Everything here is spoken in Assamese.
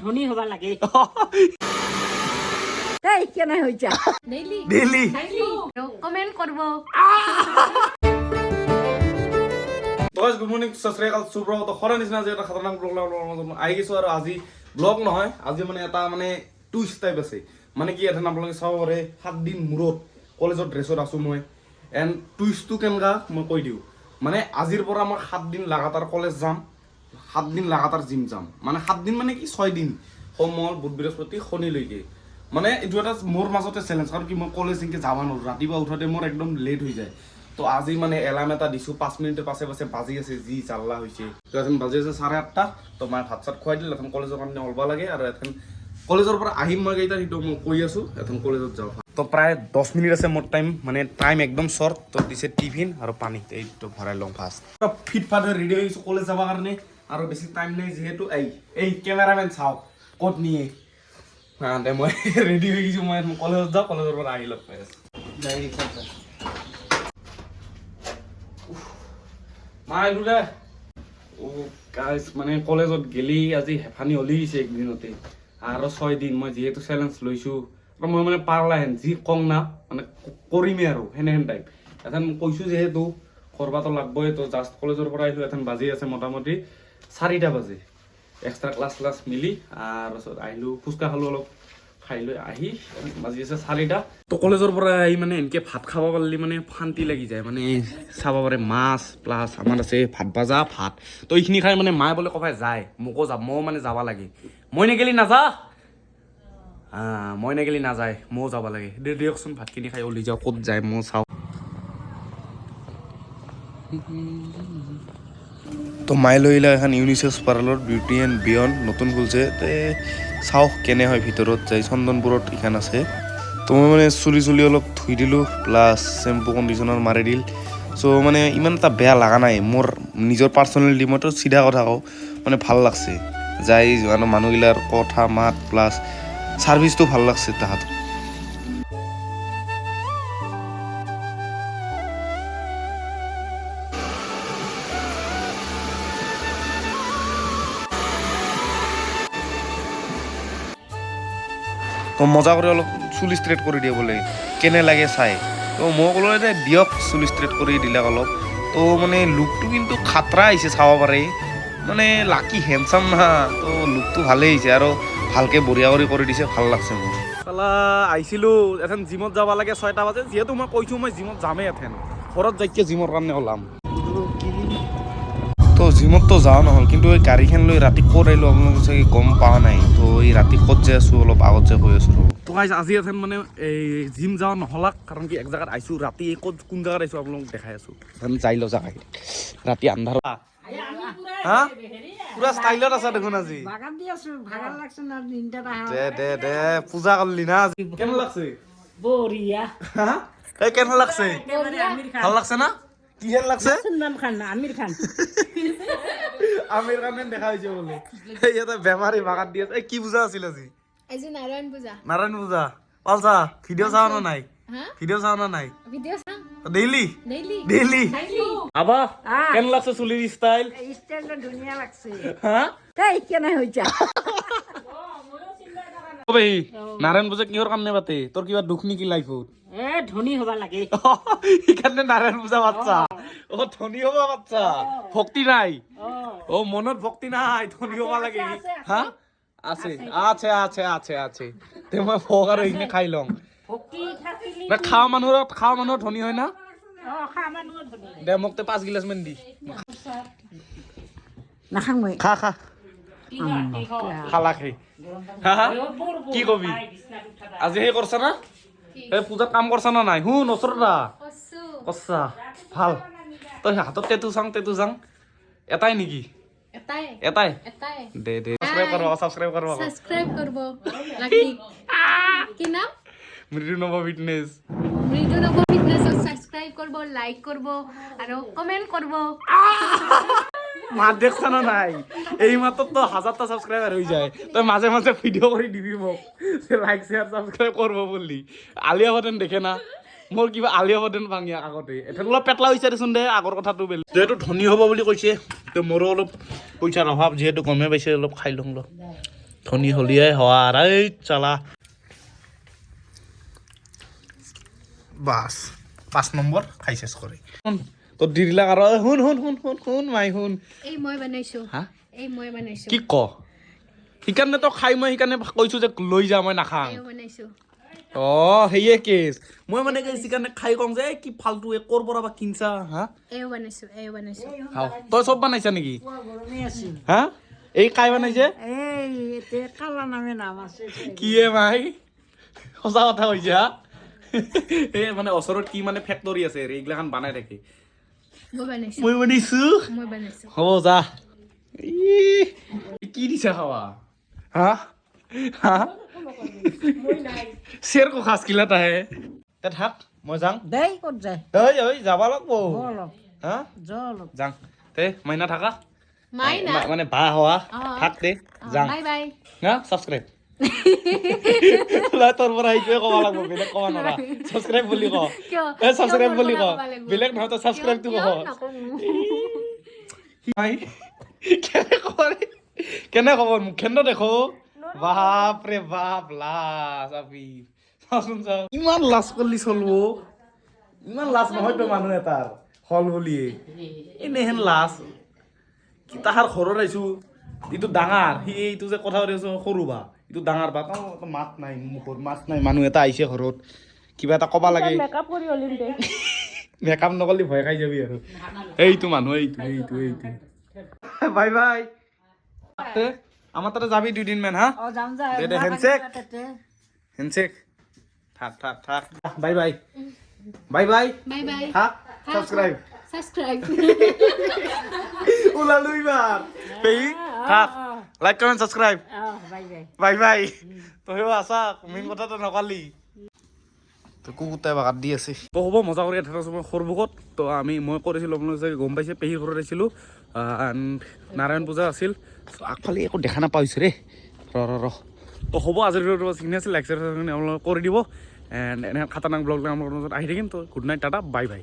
ধনী হবা লাগে এই কেন হইছা ডেইলি ডেইলি কমেন্ট কৰব তো গাইস গুড মৰ্নিং সত শ্ৰী আকাল সুপ্ৰভাত তো খৰা নিচিনা যে এটা খতৰনাক ব্লগ আহি গৈছো আৰু আজি ব্লগ নহয় আজি মানে এটা মানে টুইষ্ট টাইপ আছে মানে কি এটা আপোনালোকে চাব পাৰে 7 দিন মূৰত কলেজৰ ড্ৰেছত আছো মই এণ্ড টুইষ্টটো কেনেকা মই কৈ দিওঁ মানে আজিৰ পৰা মই 7 দিন লাগাতাৰ কলেজ যাম 7 দিন লাগাতাৰ জিম যাম মানে 7 দিন মানে কি 6 দিন সোমবাৰ বুধ বৃহস্পতি শনিলৈকে মানে এইটো এটা মোৰ মাজতে চেলেঞ্জ কাৰণ কি মই কলেজ এনেকৈ যাব নোৱাৰোঁ ৰাতিপুৱা উঠোঁতে মোৰ একদম লেট হৈ যায় তো আজি মানে এলাৰ্ম এটা দিছোঁ 5 মিনিটেৰ পাছে পাছে বাজি আছে যি জাল্লা হৈছে তো এখন বাজি আছে 8:30 তো মই ভাত চাত খুৱাই দিলোঁ এখন কলেজৰ কাৰণে ওলবা লাগে আৰু এখন কলেজৰ পৰা আহিম মই কেইটা সেইটো মই কৈ আছোঁ এখন কলেজত যাওঁ তো প্ৰায় 10 মিনিট আছে মোৰ টাইম মানে টাইম একদম শ্বৰ্ট তো দিছে টিফিন আৰু পানী এইটো ভৰাই লওঁ ফাৰ্ষ্ট ফিট ফাট হৈ ৰেডি হৈছোঁ কলেজ যাবৰ কাৰণে আৰু বেছি টাইম নাই যিহেতু এই কেমেৰামেন চাওক ক'ত নিয়ে দে মই ৰেডি হৈ গৈছোঁ মই কলেজত যাওঁ কলেজৰ পৰা আহি লগ পাই আছোঁ মাইলো দে গাইজ মানে কলেজত গেলি আজি হেফানি হলি গৈছে একদিনতে আৰু 6 দিন মই যিহেতু চেলেঞ্জ লৈছোঁ আৰু মই মানে পাৰলাহেন যি কওঁ না মানে কৰিমেই আৰু সেনেহেন টাইপ এথেন কৈছোঁ যিহেতু কৰবাতো লাগবই তো জাষ্ট কলেজৰ পৰা আহিলোঁ এথেন বাজি আছে মোটামুটি 4টা বাজে এক্সট্ৰা ক্লাছ মিলি আৰু আহিলোঁ ফুচকা খালোঁ অলপ খাই লৈ আহি বাজি আছে 4টা তো কলেজৰ পৰা আহি মানে এনেকৈ ভাত খাব পাৰিলে মানে শান্তি লাগি যায় মানে চাব পাৰে মাছ প্লাছ আমাৰ আছে ভাত ভাজা ভাত তো এইখিনি খাই মানে মায়ে বোলে ক'বাই যায় মোকো যাব ময়ো মানে যাব লাগে মই নেগেলি নাযা মই নেগেলি নাযায় ময়ো যাব লাগে দিয়কচোন ভাতখিনি খাই ওলি যাওঁ ক'ত যায় মই চাওঁ তো মায়ে লৈ আহিলে এখন unisex parlour beauty and beyond নতুন খুলিছে তে চাওক কেনে হয় ভিতৰত যাই চন্দনপুৰত এইখন আছে তো মই মানে চুলি অলপ ধুই দিলোঁ প্লাছ চেম্পু কণ্ডিশ্যনাৰ মাৰি দিল চ' মানে ইমান এটা বেয়া লগা নাই মোৰ নিজৰ পাৰ্চনেলিটি মইতো চিধা কথা কওঁ মানে ভাল লাগছে যাই মানে মানুহগিলাৰ কথা মাত প্লাছ ছাৰ্ভিচটো ভাল লাগছে তাহাঁতৰ তো মজা কৰি অলপ চুলি ষ্ট্ৰেট কৰি দিয়ে বোলে কেনে লাগে চাই তো মই ক'লোঁ যে দিয়ক চুলি ষ্ট্ৰেট কৰি দিলে অলপ তো মানে লুকটো কিন্তু খাতৰা আহিছে চাব পাৰে মানে লাকি হেণ্ডচাম না তো লুকটো ভালেই আহিছে আৰু ভালকৈ বঢ়িয়া কৰি দিছে ভাল লাগছে মোৰ চালা আহিছিলোঁ এথেন জিমত যাব লাগে 6টা বাজে যিহেতু মই কৈছোঁ মই জিমত যামেই এথেন ঘৰত যাইকে জিমৰ কাৰণে ওলাম তো জিমততো যোৱা নহ'ল কিন্তু এই গাড়ীখন লৈ ৰাতি ক'ত আহিলোঁ আপোনালোকে চাগে গম পোৱা নাই তো এই ৰাতি ক'ত যে আছোঁ অলপ আগত যে কৈ আছোঁ তো গাইজ আজি এথেন মানে এই জিম যোৱা নহ'লাক কাৰণ কি এক জেগাত আহিছোঁ ৰাতি ক'ত কোন জেগাত আহিছোঁ আপোনালোকক দেখাই আছোঁ এথেন যাই লওঁ জেগা ৰাতি আন্ধাৰ হা পুৰা ষ্টাইলত আছা দেখোন আজি বাগান দি আছো ভাগৰ লাগছে না দিনটা দে পূজা কৰলি না আজি কেনে লাগছে বঢ়িয়া হা এই কেনে লাগছে আমিৰ খান ভাল লাগছে না কিহেন লাগছে সলমান খান আমিৰ খান আমিৰ খানে দেখা হৈছে বোলে ইয়াতে বেমাৰী বাগান দি আছে এই কি পূজা আছিল আজি আজি নারায়ণ পূজা পূজা পালছা ভিডিঅ' চাওঁ না নাই হা ভিডিঅ' চাওঁ না নাই ভিডিও চাম ডেইলি ডেইলি আবা কেন লাগছে চুলিৰ ষ্টাইল ষ্টাইলটা ধুনীয়া লাগছে হা এই কেন হইছা ও ভাই নাৰায়ণ পূজা কিহৰ কাৰণে পাতে তোৰ কিবা দুখ নেকি লাইফত এ ধনী হবা লাগে সেইকাৰণে নাৰায়ণ পূজা পাতছা ধনী হবা পাতছা ভক্তি নাই মনত ভক্তি নাই ধনী হবা লাগে হা আছে আছে আছে আছে আছে তে মই ভোগ আৰু এইখিনি খাই লওঁ ভক্তি থাকিলে না খাওয়া মানুহৰ ধনী হয় না খা মানুহ ধনী দে মোক তে 5 গিলাচ মান দি নাখাং মই খা খালা খাই কি কবি আজি সেই কৰছা না এই পূজাত কাম কৰছা না নাই শুন ওচৰতা কৰছা ভাল তই হাতত টেটু চাং এটাই নেকি এটাই দে সাবস্ক্রাইব করব লাকি কি নাম মৃদু নব ফিটনেস সাবস্ক্রাইব করব লাইক করব আর কমেন্ট করব মা দেখছা না নাই এই মাত্র তো 1000টা সাবস্ক্রাইবার হয়ে যায় তুই মাঝে মাঝে ভিডিও করে দিবি মোক লাইক শেয়ার সাবস্ক্রাইব করবো বললি আলিয়া ভাটেন দেখে না মোৰ কিবা আলিয়া ভাটেন ভাঙি আগতে এথেন অলপ পেটলা হৈছে দেচোন দে আগৰ কথাটো বেলেগ যেহেতু ধনী হ'ব বুলি কৈছে তো মোৰো অলপ পইচাৰ অভাৱ যিহেতু গমে পাইছে অলপ খাই লওঁ ধনী হলিয়াই হওয়া আৰ এই চালা বাস 5 নম্বৰ খাই শেষ কৰে তো দিৰিলাক আৰু শুন মাই শুন এই মই বনাইছো হা এই মই বনাইছো কি ক সেইকাৰণে তো খাই মই সেইকাৰণে কৈছো যে লৈ যা মই নাখাওঁ এই বনাইছো অ হেয়ে কেছ মই মানে কি সেইকাৰণে খাই কম যে কি ফালতু এ কৰ পৰা বা কিনছা হা এই বনাইছো খাও তই চব বনাইছা নেকি গৰমে আছিল হা এই কাই বনাইছে এই এতিয়া কালা নামে নাম আছে কি এ মাই সঁচা কথা কৈছে হা এই মানে ওচৰত কি মানে ফেক্টৰী আছে এইগিলাখান বনাই থাকে মই বনাইছো মই বনাইছো হ'ব যা কি দিছা খাৱা হা হা शेर को खास किला है তে থাক মই যাং দেই ক'ত যায় ঐ যাবা লাগব অলপ হা জল যাং তে মাইনা থাকা মাইনা মানে বা হওয়া থাক দে যাং বাই বাই না সাবস্ক্রাইব লা তোর পরা এইটোৱে কবা লাগব বেলেগ কবা নৰা সাবস্ক্রাইব বুলি ক এ সাবস্ক্রাইব বুলি ক বেলেগ নহয় তো সাবস্ক্রাইব তো ক ভাই কেনে খবৰ মুখেন্দ দেখো বাপ রে বাপ লাজ আপি চাচোন চাও ইমান লাজ করলি চলব ইমান লাজ নহয় তো মানুহ এটাৰ হল হলিয়ে এনেহেন লাজ কি তাহাৰ ঘৰত আহিছো ইটো ডাঙৰ সি এইটো যে কথা পাতি আছো সৰু বা ইটো ডাঙৰ বা মাত নাই মুখৰ মাত নাই মানুহ এটা আহিছে ঘৰত কিবা এটা কবা লাগে মেকআপ কৰি হলিম দে মেকআপ নকলি ভয় খাই যাবি আৰু এইটো মানুহ এইটো বাই বাই আমার তাতে যাবি 2 দিন মান হা অ যাম যা দে হ্যান্ডশেক থাক বাই বাই বাই বাই থাক সাবস্ক্রাইব উলালু ইবার পেই থাক like comment subscribe bye bye তো হেও আসা মেইন কথা তো নকালি তো কুকুৰটাই বাগাত দি আছে তো হ'ব মজা কৰি এটা সময় সৰবুকত তো মই কৰিছিলোঁ আপোনালোকে গম পাইছে পেহীৰ ঘৰত আহিছিলোঁ নাৰায়ণ পূজা আছিল আগফালে একো দেখা নাপাইছোঁ ৰে ৰ তো হ'ব আজিৰ ভিডিঅ'টো চিনি আছিল লাইক শ্বেয়াৰ আপোনালোকে কৰি দিব এণ্ড এনে খাতাৰনাক ব্লগ আপোনালোকৰ মাজত আহি থাকিম তো good night tata bye bye